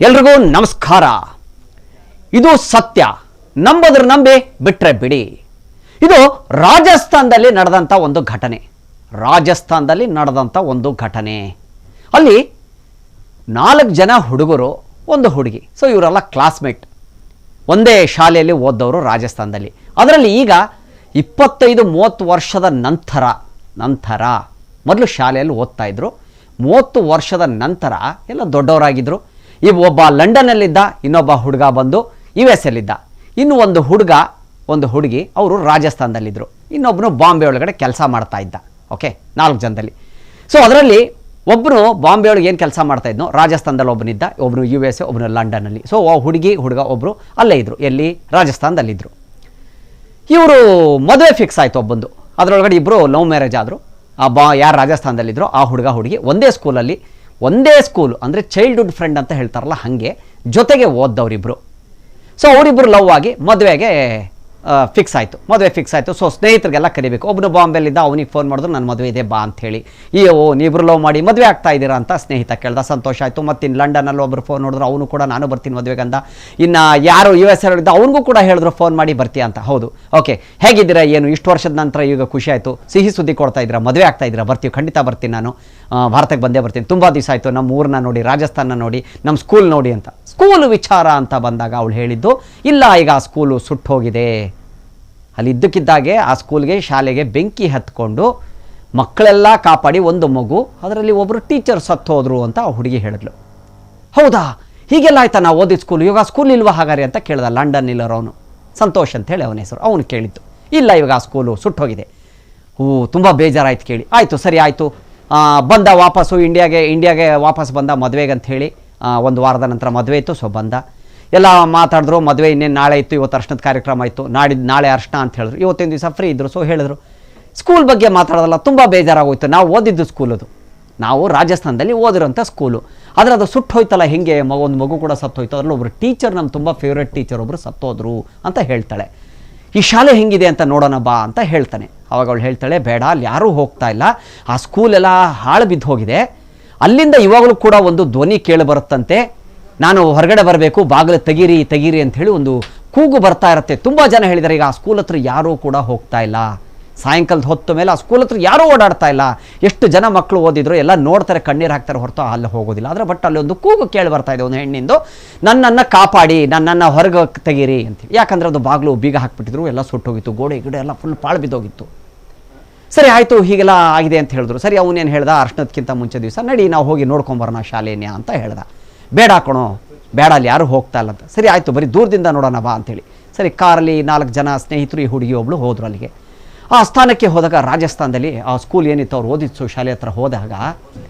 ಎಲ್ರಿಗೂ ನಮಸ್ಕಾರ. ಇದು ಸತ್ಯ, ನಂಬುದ್ರೆ ನಂಬಿ ಬಿಟ್ರೆ ಬಿಡಿ. ಇದು ರಾಜಸ್ಥಾನದಲ್ಲಿ ನಡೆದಂಥ ಒಂದು ಘಟನೆ. ಅಲ್ಲಿ 4 ಜನ ಹುಡುಗರು, ಒಂದು ಹುಡುಗಿ. ಸೊ ಇವರೆಲ್ಲ ಕ್ಲಾಸ್ಮೇಟ್, ಒಂದೇ ಶಾಲೆಯಲ್ಲಿ ಓದ್ದವರು ರಾಜಸ್ಥಾನದಲ್ಲಿ. ಅದರಲ್ಲಿ ಈಗ 25-30 ವರ್ಷದ ನಂತರ ಮೊದಲು ಶಾಲೆಯಲ್ಲಿ ಓದ್ತಾ ಇದ್ರು. 30 ವರ್ಷದ ನಂತರ ಎಲ್ಲ ದೊಡ್ಡವರಾಗಿದ್ದರು. ಒಬ್ಬ ಲಂಡನ್ನಲ್ಲಿದ್ದ, ಇನ್ನೊಬ್ಬ ಹುಡುಗ ಬಂದು US ಅಲ್ಲಿದ್ದ, ಇನ್ನು ಒಂದು ಹುಡುಗಿ ಅವರು ರಾಜಸ್ಥಾನದಲ್ಲಿದ್ದರು, ಇನ್ನೊಬ್ಬನು ಬಾಂಬೆ ಒಳಗಡೆ ಕೆಲಸ ಮಾಡ್ತಾ ಇದ್ದ. ಓಕೆ, 4 ಜನದಲ್ಲಿ. ಸೊ ಅದರಲ್ಲಿ ಒಬ್ಬನು ಬಾಂಬೆ ಒಳಗೆ ಏನು ಕೆಲಸ ಮಾಡ್ತಾ ಇದ್ನೋ ರಾಜಸ್ಥಾನದಲ್ಲಿ ಒಬ್ಬನಿದ್ದ, ಒಬ್ಬನು US, ಒಬ್ಬನು ಲಂಡನ್ನಲ್ಲಿ. ಸೊ ಹುಡುಗ ಒಬ್ಬರು ಅಲ್ಲೇ ಇದ್ದರು, ಎಲ್ಲಿ ರಾಜಸ್ಥಾನದಲ್ಲಿದ್ದರು. ಇವರು ಮದುವೆ ಫಿಕ್ಸ್ ಆಯಿತು ಒಬ್ಬಂದು. ಅದರೊಳಗಡೆ ಇಬ್ಬರು ಲವ್ ಮ್ಯಾರೇಜ್ ಆದರು. ಯಾರು ರಾಜಸ್ಥಾನದಲ್ಲಿದ್ದರು ಆ ಹುಡುಗಿ ಒಂದೇ ಸ್ಕೂಲು ಅಂದರೆ ಚೈಲ್ಡ್ಹುಡ್ ಫ್ರೆಂಡ್ ಅಂತ ಹೇಳ್ತಾರಲ್ಲ, ಹಾಗೆ ಜೊತೆಗೆ ಓದ್ದವರಿಬ್ಬರು. ಸೊ ಅವರಿಬ್ಬರು ಲವ್ ಆಗಿ ಮದುವೆ ಫಿಕ್ಸ್ ಆಯಿತು. ಸೊ ಸ್ನೇಹಿತರಿಗೆಲ್ಲ ಕರಿಬೇಕು. ಒಬ್ಬನು ಬಾಂಬೆಲಿದ್ದ, ಅವನಿಗೆ ಫೋನ್ ಮಾಡಿದ್ರು, ನನ್ನ ಮದುವೆ ಇದೆ ಬಾ ಅಂಥೇಳಿ. ನೀವಿಬ್ರು ಲವ್ ಮಾಡಿ ಮದುವೆ ಆಗ್ತಾ ಇದ್ದೀರಾ ಅಂತ ಸ್ನೇಹಿತ ಕೇಳ್ದ. ಸಂತೋಷ ಆಯಿತು. ಮತ್ತು ಇನ್ನು ಲಂಡನ್ನಲ್ಲಿ ಒಬ್ಬರು ಫೋನ್ ನೋಡಿದ್ರು, ಅವನು ಕೂಡ ನಾನು ಬರ್ತೀನಿ ಮದುವೆಗಂದ. ಇನ್ನು ಯಾರು US ಇದ್ದ ಅವನಿಗೂ ಕೂಡ ಹೇಳಿದ್ರು ಫೋನ್ ಮಾಡಿ ಬರ್ತೀಯ ಅಂತ. ಹೌದು, ಓಕೆ, ಹೇಗಿದ್ದೀರಾ, ಏನು ಇಷ್ಟು ವರ್ಷದ ನಂತರ ಈಗ ಖುಷಿ ಆಯಿತು, ಸಿಹಿ ಸುದ್ದಿ ಕೊಡ್ತಾ ಇದ್ದೀರಾ, ಮದುವೆ ಆಗ್ತಾ ಇದ್ದೀರಾ, ಬರ್ತೀವಿ, ಖಂಡಿತ ಬರ್ತೀನಿ, ನಾನು ಭಾರತಕ್ಕೆ ಬಂದೇ ಬರ್ತೀನಿ, ತುಂಬ ದಿವಸ ಆಯಿತು, ನಮ್ಮ ಊರನ್ನ ನೋಡಿ, ರಾಜಸ್ಥಾನ ನೋಡಿ, ನಮ್ಮ ಸ್ಕೂಲ್ ನೋಡಿ ಅಂತ. ಸ್ಕೂಲ್ ವಿಚಾರ ಅಂತ ಬಂದಾಗ ಅವಳು ಹೇಳಿದ್ದು, ಇಲ್ಲ ಈಗ ಆ ಸ್ಕೂಲು ಸುಟ್ಟು ಹೋಗಿದೆ. ಅಲ್ಲಿ ಇದ್ದಕ್ಕಿದ್ದಾಗೆ ಆ ಶಾಲೆಗೆ ಬೆಂಕಿ ಹತ್ಕೊಂಡು ಮಕ್ಕಳೆಲ್ಲ ಕಾಪಾಡಿ ಒಂದು ಮಗು, ಅದರಲ್ಲಿ ಒಬ್ಬರು ಟೀಚರ್ ಸತ್ತು ಹೋದ್ರು ಅಂತ ಆ ಹುಡುಗಿ ಹೇಳಿದ್ಲು. ಹೌದಾ, ಹೀಗೆಲ್ಲ ಆಯ್ತಾ, ನಾವು ಓದಿದ ಸ್ಕೂಲ್, ಇವಾಗ ಸ್ಕೂಲ್ ಇಲ್ವಾ ಹಾಗಾರೆ ಅಂತ ಕೇಳ್ದ. ಲಂಡನ್ ಇಲ್ಲರವನು, ಸಂತೋಷ್ ಅಂತೇಳಿ ಅವನ ಹೆಸರು. ಅವನು ಕೇಳಿದ್ದು, ಇಲ್ಲ ಇವಾಗ ಆ ಸ್ಕೂಲು ಸುಟ್ಟೋಗಿದೆ. ತುಂಬ ಬೇಜಾರಾಯ್ತು ಕೇಳಿ. ಆಯಿತು, ಸರಿ ಆಯಿತು. ಬಂದ ವಾಪಸ್ಸು ಇಂಡಿಯಾಗೆ ವಾಪಸ್ ಬಂದ ಮದುವೆಗೆ ಅಂಥೇಳಿ. ಒಂದು ವಾರದ ನಂತರ ಮದುವೆ ಇತ್ತು. ಸೊ ಬಂದ, ಎಲ್ಲ ಮಾತಾಡಿದ್ರು. ಮದುವೆ ಇನ್ನೇನು ನಾಳೆ ಇತ್ತು, ಇವತ್ತು ಅರ್ಶನದ ಕಾರ್ಯಕ್ರಮ ಆಯಿತು, ನಾಳೆ ಅರ್ಶನ ಅಂತ ಹೇಳಿದ್ರು. ಇವತ್ತಿನ ದಿವಸ ಫ್ರೀ ಇದ್ದರು. ಸೊ ಹೇಳಿದ್ರು, ಸ್ಕೂಲ್ ಬಗ್ಗೆ ಮಾತಾಡೋದಲ್ಲ, ತುಂಬ ಬೇಜಾರಾಗೋಯ್ತು, ನಾವು ಓದಿದ್ದು ಸ್ಕೂಲದು, ನಾವು ರಾಜಸ್ಥಾನದಲ್ಲಿ ಓದಿರೋಂಥ ಸ್ಕೂಲು, ಆದರೆ ಅದು ಸುಟ್ಟು ಹೋಯ್ತಲ್ಲ, ಹೆಂಗೆ ಒಂದು ಮಗು ಕೂಡ ಸತ್ತೋಯ್ತು, ಅದರಲ್ಲಿ ಒಬ್ಬರು ಟೀಚರ್, ನಮ್ಮ ತುಂಬ ಫೇವ್ರೇಟ್ ಟೀಚರ್ ಒಬ್ಬರು ಸತ್ತೋದ್ರು ಅಂತ ಹೇಳ್ತಾಳೆ. ಈ ಶಾಲೆ ಹೆಂಗಿದೆ ಅಂತ ನೋಡೋಣ ಬಾ ಅಂತ ಹೇಳ್ತಾನೆ. ಅವಾಗ ಅವಳು ಹೇಳ್ತಾಳೆ, ಬೇಡ, ಅಲ್ಲಿ ಯಾರೂ ಹೋಗ್ತಾ ಇಲ್ಲ, ಆ ಸ್ಕೂಲೆಲ್ಲ ಹಾಳು ಬಿದ್ದು ಹೋಗಿದೆ, ಅಲ್ಲಿಂದ ಇವಾಗಲೂ ಕೂಡ ಒಂದು ಧ್ವನಿ ಕೇಳಿ ಬರುತ್ತಂತೆ, ನಾನು ಹೊರಗಡೆ ಬರಬೇಕು, ಬಾಗಿಲು ತೆಗೀರಿ ಅಂತ ಹೇಳಿ ಒಂದು ಕೂಗು ಬರ್ತಾ ಇರುತ್ತೆ. ತುಂಬ ಜನ ಹೇಳಿದ್ದಾರೆ, ಈಗ ಆ ಸ್ಕೂಲ್ ಹತ್ರ ಯಾರೂ ಕೂಡ ಹೋಗ್ತಾ ಇಲ್ಲ, ಸಾಯಂಕಾಲದ ಹೊತ್ತು ಮೇಲೆ ಆ ಸ್ಕೂಲ್ ಹತ್ರ ಯಾರೂ ಓಡಾಡ್ತಾ ಇಲ್ಲ. ಎಷ್ಟು ಜನ ಮಕ್ಕಳು ಓದಿದ್ರು, ಎಲ್ಲ ನೋಡ್ತಾರೆ, ಕಣ್ಣೀರು ಹಾಕ್ತಾರೆ, ಹೊರತು ಅಲ್ಲಿ ಹೋಗೋದಿಲ್ಲ. ಆದರೆ ಬಟ್ ಅಲ್ಲಿ ಒಂದು ಕೂಗು ಕೇಳಿ ಬರ್ತಾ ಇದೆ, ಒಂದು ಹೆಣ್ಣಿಂದು, ನನ್ನನ್ನು ಕಾಪಾಡಿ, ನನ್ನನ್ನು ಹೊರಗೆ ತೆಗೀರಿ ಅಂತೇಳಿ. ಯಾಕಂದರೆ ಅದು ಬಾಗಿಲು ಬೀಗ ಹಾಕ್ಬಿಟ್ಟಿದ್ರು, ಎಲ್ಲ ಸುಟ್ಟೋಗಿತ್ತು, ಗೋಡೆ ಗಿಡ ಎಲ್ಲ ಫುಲ್ ಪಾಳು ಬಿದ್ದೋಗಿತ್ತು. ಸರಿ ಆಯಿತು, ಹೀಗೆಲ್ಲ ಆಗಿದೆ ಅಂತ ಹೇಳಿದ್ರು. ಸರಿ, ಅವನೇನು ಹೇಳ್ದ, ಅರ್ಶನದಕ್ಕಿಂತ ಮುಂಚೆ ದಿವಸ ನಡಿ ನಾವು ಹೋಗಿ ನೋಡ್ಕೊಂಬರೋಣ ಶಾಲೆನೇ ಅಂತ ಹೇಳ್ದ. ಬೇಡ ಕಣೋ, ಬೇಡ, ಅಲ್ಲಿ ಯಾರೂ ಹೋಗ್ತಾ ಇಲ್ಲ ಅಂತ. ಸರಿ ಆಯಿತು, ಬರೀ ದೂರದಿಂದ ನೋಡೋಣ ಬಾ ಅಂತೇಳಿ. ಸರಿ, ಕಾರಲ್ಲಿ 4 ಜನ ಸ್ನೇಹಿತರು, ಈ ಹುಡುಗಿ ಒಬ್ಬಳು ಹೋದರು ಅಲ್ಲಿಗೆ. ಆ ಸ್ಥಾನಕ್ಕೆ ಹೋದಾಗ ರಾಜಸ್ಥಾನದಲ್ಲಿ ಆ ಸ್ಕೂಲ್ ಏನಿತ್ತು, ಅವ್ರು ಓದಿತ್ತು ಶಾಲೆ ಹತ್ರ ಹೋದಾಗ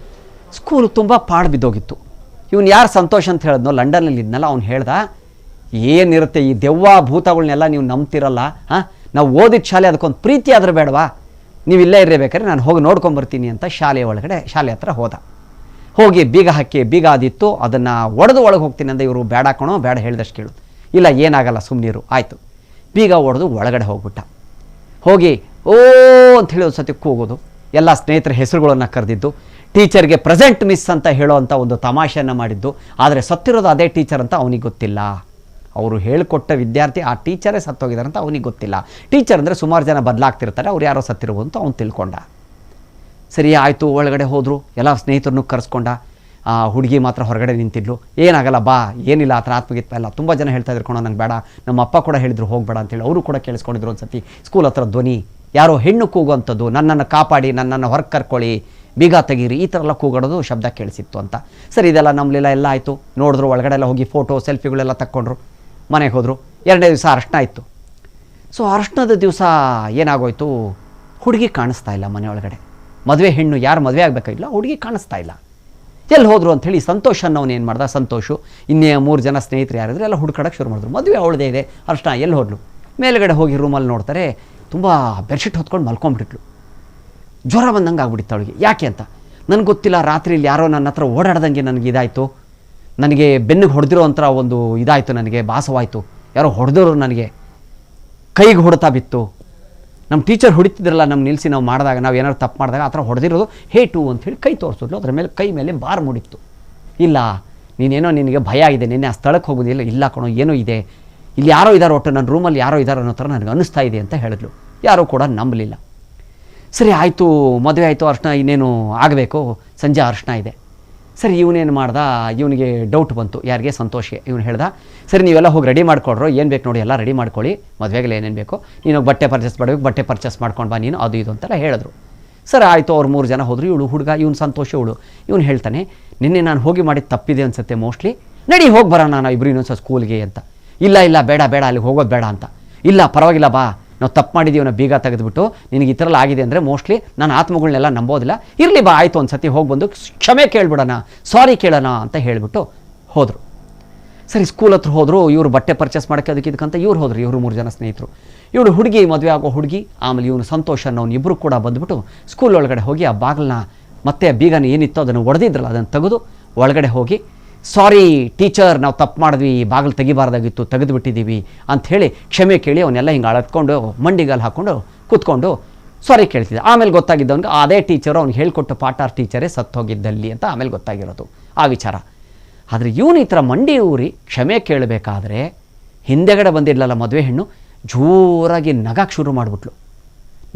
ಸ್ಕೂಲು ತುಂಬ ಪಾಳು ಬಿದ್ದೋಗಿತ್ತು. ಇವನು ಯಾರು ಸಂತೋಷ್ ಅಂತ ಹೇಳಿದ್ನೋ, ಲಂಡನ್ನಲ್ಲಿ ಇದ್ನಲ್ಲ, ಅವ್ನು ಹೇಳ್ದ, ಏನಿರುತ್ತೆ ಈ ದೆವ್ವ ಭೂತಗಳನ್ನೆಲ್ಲ ನೀವು ನಂಬ್ತಿರಲ್ಲ, ನಾವು ಓದಿದ ಶಾಲೆ, ಅದಕ್ಕೊಂದು ಪ್ರೀತಿ ಆದರೂ ಬೇಡವಾ, ನೀವು ಇಲ್ಲೇ ಇರಬೇಕಾದ್ರೆ ನಾನು ಹೋಗಿ ನೋಡ್ಕೊಂಬರ್ತೀನಿ ಅಂತ ಶಾಲೆ ಹತ್ರ ಹೋದ. ಹೋಗಿ ಬೀಗ ಹಾಕಿ, ಬೀಗ ಅದಿತ್ತು, ಅದನ್ನು ಒಡೆದು ಒಳಗೆ ಹೋಗ್ತೀನಿ ಅಂತ. ಇವರು ಬೇಡ ಕಣೋ, ಬೇಡ, ಹೇಳಿದಷ್ಟು ಕೇಳು, ಇಲ್ಲ ಏನಾಗಲ್ಲ ಸುಮ್ಮನಿರು. ಆಯಿತು, ಬೀಗ ಒಡೆದು ಒಳಗಡೆ ಹೋಗ್ಬಿಟ್ಟ. ಹೋಗಿ ಅಂಥೇಳಿ ಒಂದು ಸತಿ ಕೂಗೋದು, ಎಲ್ಲ ಸ್ನೇಹಿತರ ಹೆಸರುಗಳನ್ನು ಕರೆದಿದ್ದು, ಟೀಚರ್ಗೆ ಪ್ರೆಸೆಂಟ್ ಮಿಸ್ ಅಂತ ಹೇಳೋವಂಥ ಒಂದು ತಮಾಷೆಯನ್ನು ಮಾಡಿದ್ದು. ಆದರೆ ಸತ್ತಿರೋದು ಅದೇ ಟೀಚರ್ ಅಂತ ಅವನಿಗೆ ಗೊತ್ತಿಲ್ಲ. ಅವರು ಹೇಳಿಕೊಟ್ಟ ವಿದ್ಯಾರ್ಥಿ ಆ ಟೀಚರೇ ಸತ್ತೋಗಿದ್ದಾರೆ ಅಂತ ಅವನಿಗೆ ಗೊತ್ತಿಲ್ಲ. ಟೀಚರ್ ಅಂದರೆ ಸುಮಾರು ಜನ ಬದಲಾಗ್ತಿರ್ತಾರೆ, ಅವ್ರು ಯಾರೋ ಸತ್ತಿರ್ಬೋದು ಅಂತ ಅವ್ನು ತಿಳ್ಕೊಂಡ. ಸರಿ ಆಯಿತು, ಒಳಗಡೆ ಹೋದರು, ಎಲ್ಲ ಸ್ನೇಹಿತರನ್ನು ಕರೆಸ್ಕೊಂಡ. ಹುಡುಗಿ ಮಾತ್ರ ಹೊರಗಡೆ ನಿಂತಿದ್ಲು. ಏನಾಗಲ್ಲ ಬಾ, ಏನಿಲ್ಲ, ಆ ಥರ ಆತ್ಮಗೀತ ಎಲ್ಲ. ತುಂಬ ಜನ ಹೇಳ್ತಾ ಇದ್ರು, ಕಣೋ ನಂಗೆ ಬೇಡ, ನಮ್ಮ ಅಪ್ಪ ಕೂಡ ಹೇಳಿದ್ರು ಹೋಗಬೇಡ ಅಂತೇಳಿ. ಅವರು ಕೂಡ ಕೇಳಿಸ್ಕೊಂಡಿದ್ರು. ಒಂದು ಸತಿ ಸ್ಕೂಲ್ ಹತ್ರ ಧ್ವನಿ, ಯಾರೋ ಹೆಣ್ಣು ಕೂಗುವಂಥದ್ದು, ನನ್ನನ್ನು ಕಾಪಾಡಿ, ನನ್ನನ್ನು ಹೊರಗೆ ಕರ್ಕೊಳ್ಳಿ, ಬೀಗ ತೆಗೀರಿ, ಈ ಥರ ಎಲ್ಲ ಕೂಗಾಡೋದು ಶಬ್ದ ಕೇಳಿಸಿತ್ತು ಅಂತ. ಸರಿ, ಇದೆಲ್ಲ ನಮ್ಮಲೆಲ್ಲ ಎಲ್ಲ ಆಯಿತು. ನೋಡಿದ್ರು, ಒಳಗಡೆ ಎಲ್ಲ ಹೋಗಿ ಫೋಟೋ ಸೆಲ್ಫಿಗಳೆಲ್ಲ ತಕ್ಕೊಂಡ್ರು, ಮನೆಗೆ ಹೋದರು. 2ನೇ ದಿವಸ ಅರ್ಶನ ಆಯಿತು. ಸೊ ಅರ್ಶನದ ದಿವಸ ಏನಾಗೋಯ್ತು, ಹುಡುಗಿ ಕಾಣಿಸ್ತಾ ಇಲ್ಲ ಮನೆ ಒಳಗಡೆ. ಮದುವೆ ಹೆಣ್ಣು, ಯಾರು ಮದುವೆ ಆಗಬೇಕಾಗಿಲ್ಲ, ಹುಡುಗಿ ಕಾಣಿಸ್ತಾ ಇಲ್ಲ. ಎಲ್ಲಿ ಹೋದರು ಅಂಥೇಳಿ ಸಂತೋಷ್ ಅನ್ನೋನು ಏನು ಮಾಡ್ದ, ಸಂತೋಷು ಇನ್ನೇ 3 ಜನ ಸ್ನೇಹಿತರು ಯಾರಿದ್ರು ಎಲ್ಲ ಹುಡುಕಾಡಕ್ಕೆ ಶುರು ಮಾಡಿದ್ರು. ಮದುವೆ ಅವಳದೇ ಇದೆ, ಅರ್ಶನ ಎಲ್ಲಿ ಹೋದ್ಲು. ಮೇಲುಗಡೆ ಹೋಗಿ ರೂಮಲ್ಲಿ ನೋಡ್ತಾರೆ, ತುಂಬ ಬೆಡ್ಶೀಟ್ ಹೊತ್ಕೊಂಡು ಮಲ್ಕೊಂಡ್ಬಿಟ್ಲು. ಜ್ವರ ಬಂದಂಗೆ ಆಗ್ಬಿಟ್ಟಿತ್ತು ಅವಳಿಗೆ. ಯಾಕೆ ಅಂತ ನನಗೆ ಗೊತ್ತಿಲ್ಲ, ರಾತ್ರಿಯಲ್ಲಿ ಯಾರೋ ನನ್ನ ಹತ್ರ ಓಡಾಡ್ದಂಗೆ ನನಗೆ ಇದಾಯಿತು, ನನಗೆ ಬೆನ್ನಿಗೆ ಹೊಡೆದಿರೋ ಒಂಥರ ಒಂದು ಇದಾಯಿತು, ನನಗೆ ಭಾಸವಾಯಿತು, ಯಾರೋ ಹೊಡೆದವರು ನನಗೆ ಕೈಗೆ ಹೊಡೆತಾ ಬಿತ್ತು. ನಮ್ಮ ಟೀಚರ್ ಹೊಡಿತಿದ್ರಲ್ಲ, ನಮ್ಮ ನಿಲ್ಲಿಸಿ ನಾವು ಮಾಡಿದಾಗ, ನಾವು ಏನಾದ್ರು ತಪ್ಪು ಮಾಡಿದಾಗ ಆ ಥರ ಹೊಡೆದಿರೋದು ಹೇಟು ಅಂಥೇಳಿ ಕೈ ತೋರಿಸಿದ್ಲು. ಅದರ ಮೇಲೆ ಕೈ ಮೇಲೆ ಬಾರ್ ಮೂಡಿತ್ತು. ಇಲ್ಲ, ನೀನೇನೋ ನಿನಗೆ ಭಯ ಆಗಿದೆ, ನಿನ್ನೆ ಆ ಸ್ಥಳಕ್ಕೆ ಹೋಗೋದಿಲ್ಲ. ಇಲ್ಲ ಕಣೋ, ಏನೋ ಇದೆ, ಇಲ್ಲಿ ಯಾರೋ ಇದ್ದಾರೆ, ಒಟ್ಟು ನನ್ನ ರೂಮಲ್ಲಿ ಯಾರೋ ಇದ್ದಾರೆ ಅನ್ನೋ ಥರ ನನಗೆ ಅನ್ನಿಸ್ತಾ ಇದೆ ಅಂತ ಹೇಳಿದ್ಲು. ಯಾರೂ ಕೂಡ ನಂಬಲಿಲ್ಲ. ಸರಿ ಆಯಿತು, ಮದುವೆ ಆಯಿತು, ಅರ್ಶನ ಇನ್ನೇನು ಆಗಬೇಕು, ಸಂಜೆ ಅರ್ಶನ ಇದೆ. ಸರಿ ಇವನೇನು ಮಾಡ್ದ, ಇವನಿಗೆ ಡೌಟ್ ಬಂತು, ಯಾರಿಗೆ, ಸಂತೋಷಿಗೆ. ಇವನು ಹೇಳ್ದ, ಸರಿ ನೀವೆಲ್ಲ ಹೋಗಿ ರೆಡಿ ಮಾಡ್ಕೊಡ್ರು, ಏನು ಬೇಕು ನೋಡಿ ಎಲ್ಲ ರೆಡಿ ಮಾಡ್ಕೊಳ್ಳಿ, ಮದುವೆಗೆಲ್ಲ ಏನೇನು ಬೇಕು, ನೀನು ಬಟ್ಟೆ ಪರ್ಚೇಸ್ ಮಾಡಬೇಕು, ಬಟ್ಟೆ ಪರ್ಚೇಸ್ ಮಾಡ್ಕೊಂಡು ಬಾ ನೀನು, ಅದು ಇದು ಅಂತೆಲ್ಲ ಹೇಳಿದ್ರು. ಸರಿ ಆಯಿತು, ಅವ್ರು 3 ಜನ ಹೋದರು. ಇವಳು ಹುಡುಗ, ಇವನು ಸಂತೋಷ, ಇವನು ಹೇಳ್ತಾನೆ, ನಿನ್ನೆ ನಾನು ಹೋಗಿ ಮಾಡಿದ್ದು ತಪ್ಪಿದೆ ಅನ್ಸುತ್ತೆ ಮೋಸ್ಟ್ಲಿ, ನಡಿ ಹೋಗಿ ಬರೋಣ ನಾವು ಇಬ್ಬರು ಇನ್ನೊಂದು ಸ್ಕೂಲ್ಗೆ ಅಂತ. ಇಲ್ಲ ಬೇಡ ಅಲ್ಲಿಗೆ ಹೋಗೋದು ಬೇಡ ಅಂತ. ಇಲ್ಲ ಪರವಾಗಿಲ್ಲ ಬಾ, ನಾವು ತಪ್ಪು ಮಾಡಿದ್ದೀವಿ, ನಾವು ಬೀಗ ತೆಗೆದುಬಿಟ್ಟು ನಿನಗೆ ಈ ಥರ ಆಗಿದೆ ಅಂದರೆ ಮೋಸ್ಟ್ಲಿ ನಾನು ಆತ್ಮಗಳನ್ನೆಲ್ಲ ನಂಬೋದಿಲ್ಲ, ಇರಲಿ ಬಾ ಆಯಿತು ಒಂದು ಸತಿ ಹೋಗಿ ಬಂದು ಕ್ಷಮೆ ಕೇಳ್ಬಿಡೋಣ, ಸಾರಿ ಕೇಳೋಣ ಅಂತ ಹೇಳಿಬಿಟ್ಟು ಹೋದರು. ಸರಿ ಸ್ಕೂಲ್ ಹತ್ರ ಹೋದರು, ಇವರು ಬಟ್ಟೆ ಪರ್ಚೇಸ್ ಮಾಡೋಕ್ಕೆ ಅದಕ್ಕೆ ಇದಕ್ಕಂತ ಇವ್ರು ಹೋದರು, ಇವರು 3 ಜನ ಸ್ನೇಹಿತರು. ಇವಳು ಹುಡುಗಿ, ಮದುವೆ ಆಗೋ ಹುಡುಗಿ, ಆಮೇಲೆ ಇವನು ಸಂತೋಷ ಅನ್ನೋನು ಇಬ್ಬರು ಕೂಡ ಬಂದುಬಿಟ್ಟು ಸ್ಕೂಲ್ ಒಳಗಡೆ ಹೋಗಿ ಆ ಬಾಗಿಲನ್ನ ಮತ್ತೆ ಬೀಗನ ಏನಿತ್ತೋ ಅದನ್ನು ಒಡೆದಿದ್ರಲ್ಲ ಅದನ್ನು ತೆಗೆದು ಒಳಗಡೆ ಹೋಗಿ, ಸಾರಿ ಟೀಚರ್, ನಾವು ತಪ್ಪು ಮಾಡಿದ್ವಿ, ಬಾಗಿಲು ತೆಗಿಬಾರ್ದಾಗಿತ್ತು, ತೆಗೆದುಬಿಟ್ಟಿದ್ದೀವಿ ಅಂಥೇಳಿ ಕ್ಷಮೆ ಕೇಳಿ ಅವನ್ನೆಲ್ಲ ಹಿಂಗೆ ಅಳತ್ಕೊಂಡು ಮಂಡಿಗಾಲು ಹಾಕ್ಕೊಂಡು ಕೂತ್ಕೊಂಡು ಸಾರಿ ಕೇಳ್ತಿದ್ದೆ. ಆಮೇಲೆ ಗೊತ್ತಾಗಿದ್ದವನಿಗೆ ಅದೇ ಟೀಚರು ಅವ್ನಿಗೆ ಹೇಳ್ಕೊಟ್ಟು ಪಾಠ ಟೀಚರೇ ಸತ್ತೋಗಿದ್ದಲ್ಲಿ ಅಂತ ಆಮೇಲೆ ಗೊತ್ತಾಗಿರೋದು ಆ ವಿಚಾರ. ಆದರೆ ಇವನು ಈ ಥರ ಮಂಡಿ ಊರಿ ಕ್ಷಮೆ ಕೇಳಬೇಕಾದ್ರೆ ಹಿಂದೆಗಡೆ ಬಂದಿರಲಿಲ್ಲ ಮದುವೆ ಹೆಣ್ಣು, ಜೋರಾಗಿ ನಗಕ್ಕೆ ಶುರು ಮಾಡಿಬಿಟ್ಲು.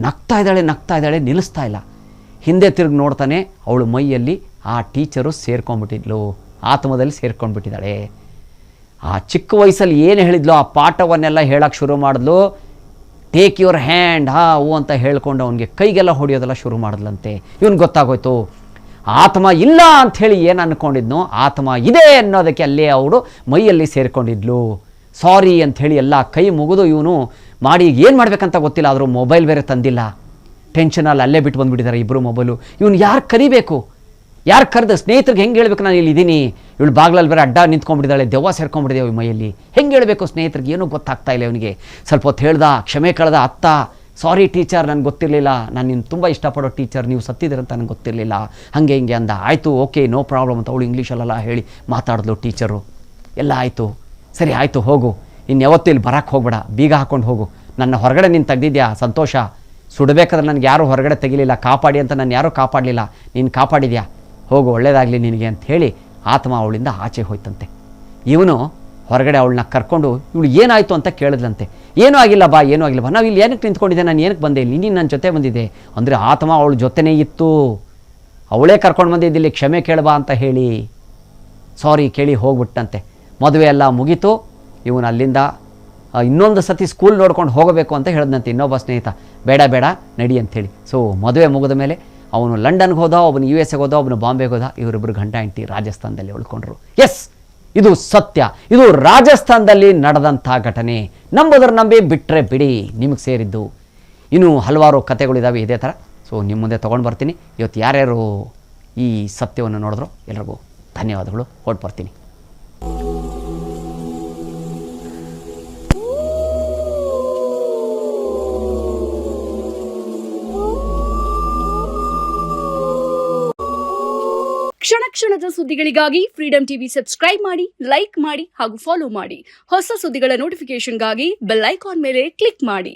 ನಗ್ತಾ ಇದ್ದಾಳೆ, ನಿಲ್ಲಿಸ್ತಾ ಇಲ್ಲ. ಹಿಂದೆ ತಿರುಗಿ ನೋಡ್ತಾನೆ, ಅವಳು ಮೈಯಲ್ಲಿ ಆ ಟೀಚರು ಸೇರ್ಕೊಂಡ್ಬಿಟ್ಟಿದ್ಲು, ಆತ್ಮದಲ್ಲಿ ಸೇರ್ಕೊಂಡ್ಬಿಟ್ಟಿದ್ದಾಳೆ. ಆ ಚಿಕ್ಕ ವಯಸ್ಸಲ್ಲಿ ಏನು ಹೇಳಿದ್ಲು, ಆ ಪಾಠವನ್ನೆಲ್ಲ ಹೇಳಕ್ಕೆ ಶುರು ಮಾಡಿದ್ಲು. ಟೇಕ್ ಯುವರ್ ಹ್ಯಾಂಡ್, ಹೂ ಅಂತ ಹೇಳ್ಕೊಂಡು ಅವನಿಗೆ ಕೈಗೆಲ್ಲ ಹೊಡೆಯೋದೆಲ್ಲ ಶುರು ಮಾಡಿದ್ಲಂತೆ. ಇವನಿಗೆ ಗೊತ್ತಾಗೋಯ್ತು, ಆತ್ಮ ಇಲ್ಲ ಅಂಥೇಳಿ ಏನು ಅಂದ್ಕೊಂಡಿದ್ನೋ ಆತ್ಮ ಇದೆ ಅನ್ನೋದಕ್ಕೆ ಅಲ್ಲೇ ಅವಳು ಮೈಯಲ್ಲಿ ಸೇರಿಕೊಂಡಿದ್ಲು. ಸಾರಿ ಅಂಥೇಳಿ ಎಲ್ಲ ಕೈ ಮುಗಿದು ಇವನು ಮಾಡಿ ಏನು ಮಾಡಬೇಕಂತ ಗೊತ್ತಿಲ್ಲ. ಆದರೂ ಮೊಬೈಲ್ ಬೇರೆ ತಂದಿಲ್ಲ, ಟೆನ್ಷನಲ್ಲಿ ಅಲ್ಲೇ ಬಿಟ್ಟು ಬಂದುಬಿಟ್ಟಿದ್ದಾರೆ ಇಬ್ಬರು ಮೊಬೈಲು. ಇವನು ಯಾರು ಕರಿಬೇಕು, ಯಾರು ಕರೆದು ಸ್ನೇಹಿತರಿಗೆ ಹೆಂಗೆ ಹೇಳ್ಬೇಕು, ನಾನು ಇಲ್ಲಿ ಇದ್ದೀನಿ, ಇವಳು ಬಾಗ್ಲಲ್ಲಿ ಬೇರೆ ಅಡ್ಡ ನಿಂತ್ಕೊಂಡ್ಬಿಟ್ಟಿದ್ದಾಳೆ, ದೆವ್ವ ಸೇರ್ಕೊಂಡ್ಬಿಟ್ಟಿದ್ದೇವೆ ಮೈಯಲ್ಲಿ, ಹೆಂಗೆ ಹೇಳಬೇಕು ಸ್ನೇಹಿತರಿಗೆ, ಏನೂ ಗೊತ್ತಾಗ್ತಾ ಇಲ್ಲ ಇವನಿಗೆ. ಸ್ವಲ್ಪ ಹೊತ್ತು ಹೇಳ್ದ, ಕ್ಷಮೆ ಕಳೆದ, ಅತ್ತ ಸಾರಿ ಟೀಚರ್, ನನಗೆ ಗೊತ್ತಿರಲಿಲ್ಲ, ನಾನು ನಿನ್ನ ತುಂಬ ಇಷ್ಟಪಡೋ ಟೀಚರ್, ನೀವು ಸತ್ತಿದ್ದೀರಂತ ನನಗೆ ಗೊತ್ತಿರಲಿಲ್ಲ, ಹಾಗೆ ಹಿಂಗೆ ಅಂದ. ಆಯಿತು ಓಕೆ ನೋ ಪ್ರಾಬ್ಲಮ್ ಅಂತ ಅವಳು ಇಂಗ್ಲೀಷಲ್ಲೆಲ್ಲ ಹೇಳಿ ಮಾತಾಡಿದ್ಲು ಟೀಚರು. ಎಲ್ಲ ಆಯಿತು, ಸರಿ ಆಯಿತು ಹೋಗು, ಇನ್ನು ಯಾವತ್ತೂ ಇಲ್ಲಿ ಬರೋಕ್ಕೆ ಹೋಗ್ಬೇಡ, ಬೀಗ ಹಾಕ್ಕೊಂಡು ಹೋಗು, ನನ್ನ ಹೊರಗಡೆ ನೀನು ತೆಗ್ದಿದ್ಯಾ ಸಂತೋಷ, ಸುಡಬೇಕಾದ್ರೆ ನನಗೆ ಯಾರೂ ಹೊರಗಡೆ ತೆಗಿಲಿಲ್ಲ, ಕಾಪಾಡಿ ಅಂತ ನಾನು ಯಾರೂ ಕಾಪಾಡಲಿಲ್ಲ, ನೀನು ಕಾಪಾಡಿದ್ಯಾ, ಹೋಗು ಒಳ್ಳೇದಾಗಲಿ ನಿನಗೆ ಅಂತ ಹೇಳಿ ಆತ್ಮ ಅವಳಿಂದ ಆಚೆ ಹೋಯ್ತಂತೆ. ಇವನು ಹೊರಗಡೆ ಅವಳನ್ನ ಕರ್ಕೊಂಡು ಇವಳು ಏನಾಯಿತು ಅಂತ ಕೇಳಿದ್ಲಂತೆ. ಏನೂ ಆಗಿಲ್ಲ ಬಾ, ನಾವು ಇಲ್ಲಿ ಏನಕ್ಕೆ ನಿಂತ್ಕೊಂಡಿದ್ದೆ, ನಾನು ಏನಕ್ಕೆ ಬಂದೆ, ನೀನು ನನ್ನ ಜೊತೆ ಬಂದಿದ್ದೆ ಅಂದರೆ ಆತ್ಮ ಅವಳ ಜೊತೆನೇ ಇತ್ತು, ಅವಳೇ ಕರ್ಕೊಂಡು ಬಂದಿದ್ದಿಲ್ಲಿ ಕ್ಷಮೆ ಕೇಳಬಾ ಅಂತ ಹೇಳಿ ಸಾರಿ ಕೇಳಿ ಹೋಗ್ಬಿಟ್ಟಂತೆ. ಮದುವೆ ಎಲ್ಲ ಮುಗೀತು. ಇವನು ಅಲ್ಲಿಂದ ಇನ್ನೊಂದು ಸತಿ ಸ್ಕೂಲ್ ನೋಡ್ಕೊಂಡು ಹೋಗಬೇಕು ಅಂತ ಹೇಳಿದ್ನಂತೆ ಇನ್ನೊಬ್ಬ ಸ್ನೇಹಿತ. ಬೇಡ ನಡಿ ಅಂಥೇಳಿ. ಸೊ ಮದುವೆ ಮುಗಿದ ಮೇಲೆ ಅವನು ಲಂಡನ್ಗೆ ಹೋದ, ಒಬ್ಬನು USA ಹೋದ, ಒಬ್ಬನು ಬಾಂಬೆಗೆ ಹೋದ. ಇವರಿಬ್ಬರು ಗಂಡ ಹೆಂಡತಿ ರಾಜಸ್ಥಾನದಲ್ಲಿ ಉಳ್ಕೊಂಡ್ರು. ಎಸ್, ಇದು ಸತ್ಯ, ಇದು ರಾಜಸ್ಥಾನದಲ್ಲಿ ನಡೆದಂಥ ಘಟನೆ. ನಂಬೋದ್ರ ನಂಬಿ, ಬಿಟ್ಟರೆ ಬಿಡಿ, ನಿಮಗೆ ಸೇರಿದ್ದು. ಇನ್ನೂ ಹಲವಾರು ಕಥೆಗಳಿದ್ದಾವೆ ಇದೇ ಥರ. ಸೊ ನಿಮ್ಮ ಮುಂದೆ ತೊಗೊಂಡು ಬರ್ತೀನಿ. ಇವತ್ತು ಯಾರ್ಯಾರು ಈ ಸತ್ಯವನ್ನು ನೋಡಿದ್ರು ಎಲ್ರಿಗೂ ಧನ್ಯವಾದಗಳು. ಹೊರಟು ಬರ್ತೀನಿ. ಕ್ಷಣದ ಸುದ್ದಿಗಳಿಗಾಗಿ ಫ್ರೀಡಂ ಟಿವಿ ಸಬ್ಸ್ಕ್ರೈಬ್ ಮಾಡಿ, ಲೈಕ್ ಮಾಡಿ ಹಾಗೂ ಫಾಲೋ ಮಾಡಿ. ಹೊಸ ಸುದ್ದಿಗಳ ನೋಟಿಫಿಕೇಶನ್ಗಾಗಿ ಬೆಲ್ ಐಕಾನ್ ಮೇಲೆ ಕ್ಲಿಕ್ ಮಾಡಿ.